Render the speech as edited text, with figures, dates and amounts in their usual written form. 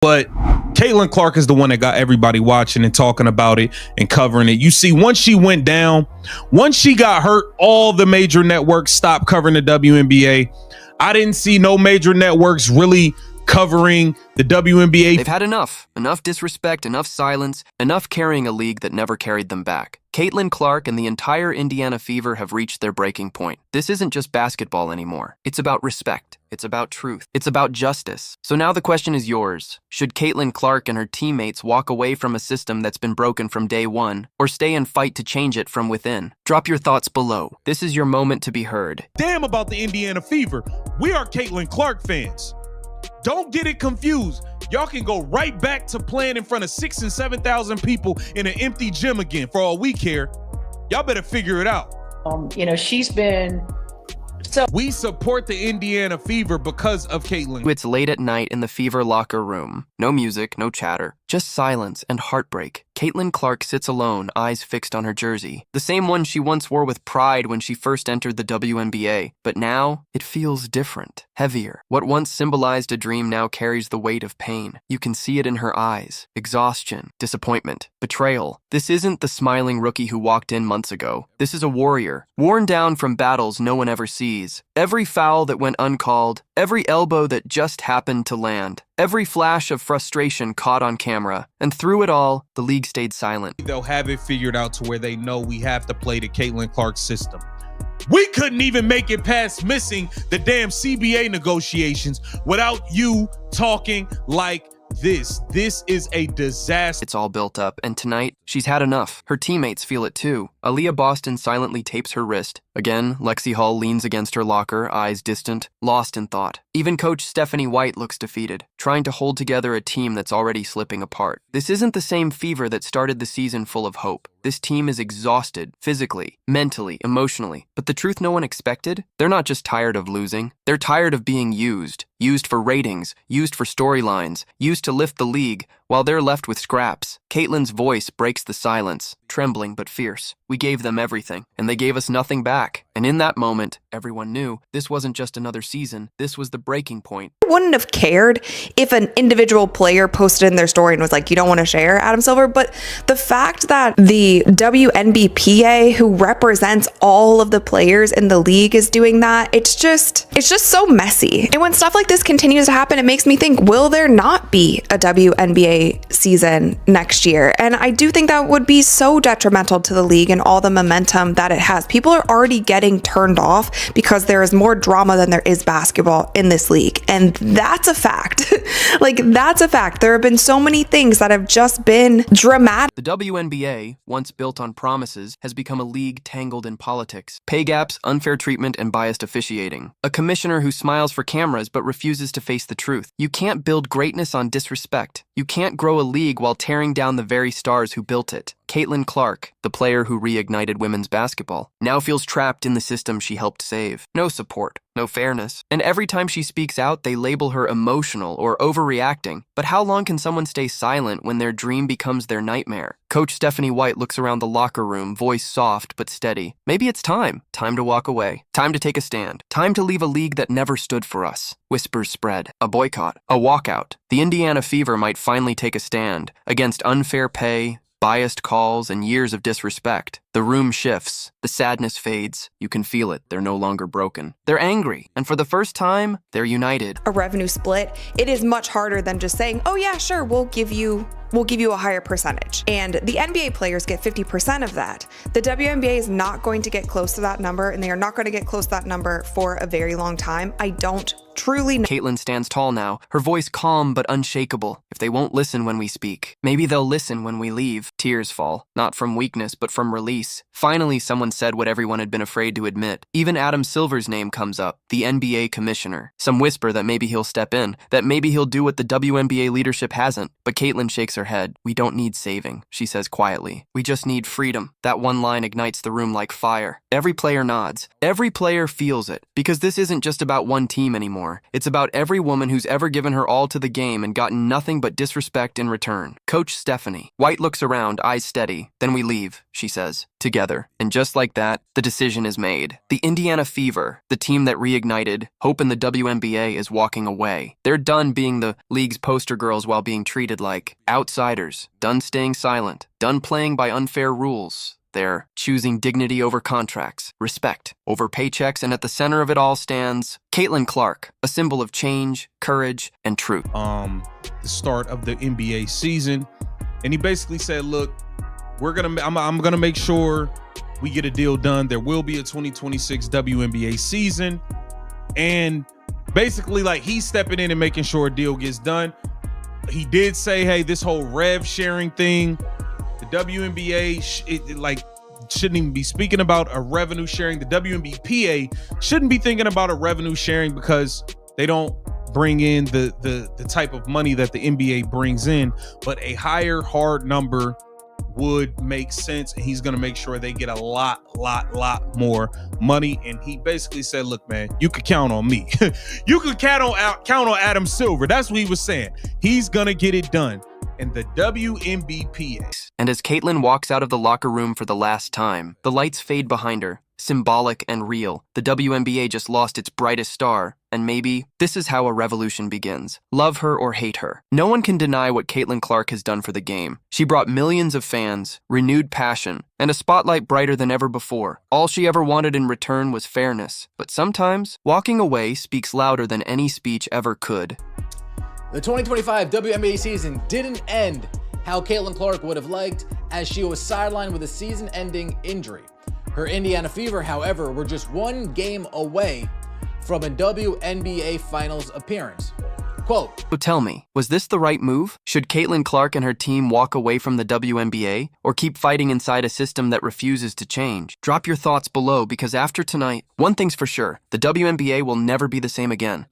But Caitlin Clark is the one that got everybody watching and talking about it and covering it. You see, once she went down, once she got hurt, all the major networks stopped covering the WNBA. I didn't see no major networks really covering the WNBA. They've had enough. Enough disrespect, enough silence, enough carrying a league that never carried them back. Caitlin Clark and the entire Indiana Fever have reached their breaking point. This isn't just basketball anymore. It's about respect. It's about truth. It's about justice. So now the question is yours. Should Caitlin Clark and her teammates walk away from a system that's been broken from day one, or stay and fight to change it from within? Drop your thoughts below. This is your moment to be heard. Damn about the Indiana Fever. We are Caitlin Clark fans. Don't get it confused. Y'all can go right back to playing in front of 6,000 and 7,000 people in an empty gym again for all we care. Y'all better figure it out. She's been so. We support the Indiana Fever because of Caitlin. It's late at night in the Fever locker room. No music, no chatter, just silence and heartbreak. Caitlin Clark sits alone, eyes fixed on her jersey. The same one she once wore with pride when she first entered the WNBA. But now, it feels different, heavier. What once symbolized a dream now carries the weight of pain. You can see it in her eyes. Exhaustion, disappointment, betrayal. This isn't the smiling rookie who walked in months ago. This is a warrior, worn down from battles no one ever sees. Every foul that went uncalled, every elbow that just happened to land, every flash of frustration caught on camera. And through it all, the league stayed silent. They'll have it figured out to where they know we have to play the Caitlin Clark system. We couldn't even make it past missing the damn CBA negotiations without you talking like this. This is a disaster. It's all built up, and tonight, she's had enough. Her teammates feel it too. Aaliyah Boston silently tapes her wrist. Again, Lexi Hall leans against her locker, eyes distant, lost in thought. Even coach Stephanie White looks defeated, trying to hold together a team that's already slipping apart. This isn't the same Fever that started the season full of hope. This team is exhausted, physically, mentally, emotionally. But the truth no one expected? They're not just tired of losing. They're tired of being used. Used for ratings, used for storylines, used to lift the league, while they're left with scraps. Caitlin's voice breaks the silence, trembling but fierce. We gave them everything, and they gave us nothing back. And in that moment, everyone knew this wasn't just another season. This was the breaking point. I wouldn't have cared if an individual player posted in their story and was like, you don't want to share Adam Silver. But the fact that the WNBPA, who represents all of the players in the league, is doing that, it's just so messy. And when stuff like this continues to happen, it makes me think, will there not be a WNBA season next year? And I do think that would be so detrimental to the league and all the momentum that it has. People are already getting turned off because there is more drama than there is basketball in this league. And that's a fact. That's a fact. There have been so many things that have just been dramatic. The WNBA, once built on promises, has become a league tangled in politics. Pay gaps, unfair treatment, and biased officiating. A commissioner who smiles for cameras but refuses to face the truth. You can't build greatness on disrespect. You can't grow a league while tearing down the very stars who built it. Caitlin Clark, the player who reignited women's basketball, now feels trapped in the system she helped save. No support, no fairness. And every time she speaks out, they label her emotional or overreacting. But how long can someone stay silent when their dream becomes their nightmare? Coach Stephanie White looks around the locker room, voice soft but steady. Maybe it's time. Time to walk away. Time to take a stand. Time to leave a league that never stood for us. Whispers spread. A boycott. A walkout. The Indiana Fever might finally take a stand against unfair pay, biased calls, and years of disrespect. The room shifts. The sadness fades. You can feel it. They're no longer broken. They're angry. And for the first time, they're united. A revenue split, it is much harder than just saying, oh yeah, sure, we'll give you a higher percentage. And the NBA players get 50% of that. The WNBA is not going to get close to that number, and they are not going to get close to that number for a very long time. I don't truly know. Caitlin stands tall now, her voice calm but unshakable. If they won't listen when we speak, maybe they'll listen when we leave. Tears fall, not from weakness but from release. Finally, someone said what everyone had been afraid to admit. Even Adam Silver's name comes up, the NBA commissioner. Some whisper that maybe he'll step in, that maybe he'll do what the WNBA leadership hasn't. But Caitlin shakes her head. We don't need saving, she says quietly. We just need freedom. That one line ignites the room like fire. Every player nods. Every player feels it. Because this isn't just about one team anymore. anymore. It's about every woman who's ever given her all to the game and gotten nothing but disrespect in return. Coach Stephanie. White looks around, eyes steady. Then we leave, she says, together. And just like that, the decision is made. The Indiana Fever, the team that reignited hope in the WNBA, is walking away. They're done being the league's poster girls while being treated like outsiders, done staying silent, done playing by unfair rules. They're choosing dignity over contracts, respect over paychecks, and at the center of it all stands Caitlin Clark, a symbol of change, courage, and truth. The start of the NBA season, and he basically said, "Look, I'm gonna make sure we get a deal done. There will be a 2026 WNBA season," and basically, like, he's stepping in and making sure a deal gets done. He did say, "Hey, this whole rev sharing thing." The WNBA shouldn't even be speaking about a revenue sharing. The WNBPA shouldn't be thinking about a revenue sharing because they don't bring in the type of money that the NBA brings in. But a higher hard number would make sense, and he's going to make sure they get a lot more money. And he basically said, "Look, man, you could count on me." You could count on Adam Silver. That's what he was saying. He's going to get it done. And the WNBPA. And as Caitlin walks out of the locker room for the last time, the lights fade behind her, symbolic and real. The WNBA just lost its brightest star, and maybe this is how a revolution begins. Love her or hate her. No one can deny what Caitlin Clark has done for the game. She brought millions of fans, renewed passion, and a spotlight brighter than ever before. All she ever wanted in return was fairness. But sometimes, walking away speaks louder than any speech ever could. The 2025 WNBA season didn't end how Caitlin Clark would have liked, as she was sidelined with a season-ending injury. Her Indiana Fever, however, were just one game away from a WNBA Finals appearance. Quote, "So tell me, was this the right move? Should Caitlin Clark and her team walk away from the WNBA or keep fighting inside a system that refuses to change? Drop your thoughts below, because after tonight, one thing's for sure, the WNBA will never be the same again."